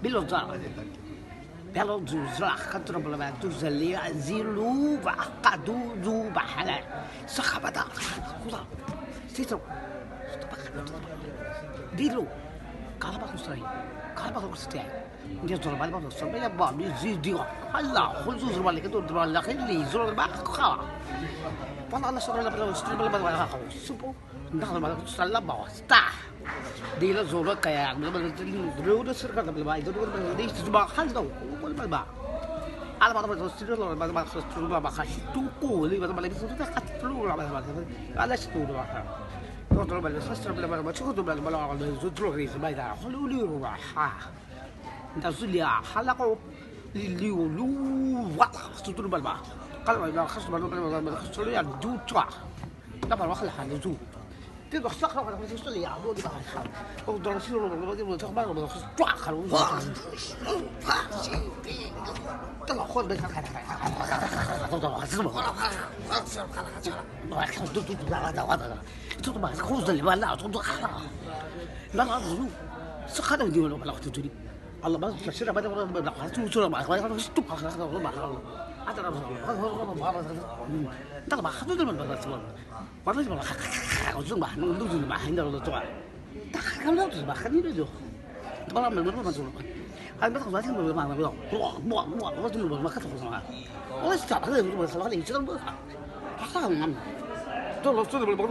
Bilozar. Belo zuzra khadra bla tuzali zilu baqadu zu bahala. Sakhabata. Khuda. Sitro. Dilo. Kalaba kusrai. Kalaba kustai. Dia zor bal bal sabbe ya ba bi zidio. Allah khuzu zor bal kedo zor bal khili zor ba khawa. Wala Allah sura bla stri bla bla khawa. Supo. Ndakhala bal salla ba sta. Dilo zor kaya bla bla dilo sirka bla ba ido bla di zuba khal do. Bal ba. Ala ba bla stri bla bla stri bla ba khashi tu ko li bla bla stri ta khat flu bla bla. Ala stu do ba. تضرب الخسر بلا ما تشوف بلا بلا تضرب ريس ما يدار خلولي روح انت زليا حلقوا اللي لو وقت تضرب البا قال ما خسر بلا خسر يا دو توا لا بلا خلي حد زو تقدر تسخر ولا خسر يا دو دي بقى او درسي ولا تخبر ولا خسر توا خلو طلع خذ بك تطبع خوز اللي ولا تطبع لا لا زو سخدوا دي ولا تجري الله ما تشرب بعد ما تشرب ما تستوب هذا طلع خذوا دي من بس والله والله وزن ما ندوز ما عندنا ولا تطبع كم لا تطبع خلينا له طبعا من ما تقول هذا ما تخلص ما خطف والله استعب هذا ما خلاص يشرب حصل طلع صدر بالبرد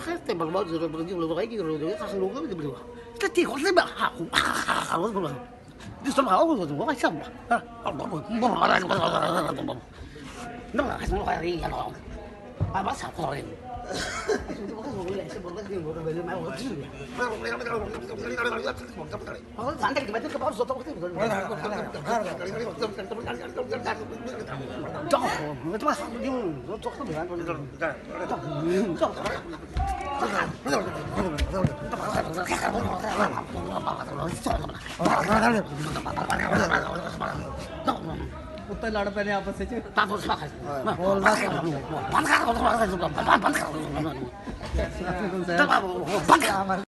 خاطر بالبرد بالبرد والغاية والغاية خلوا قبل بدو تتي خلاص بقى خلاص دي سمع أول ما يسمع لا حسنا غيري يلا ما بس هقولين عندك دماغك بعض صوت وقت ما تبغى اليوم उत्तर लड़ पहले आपस से बोल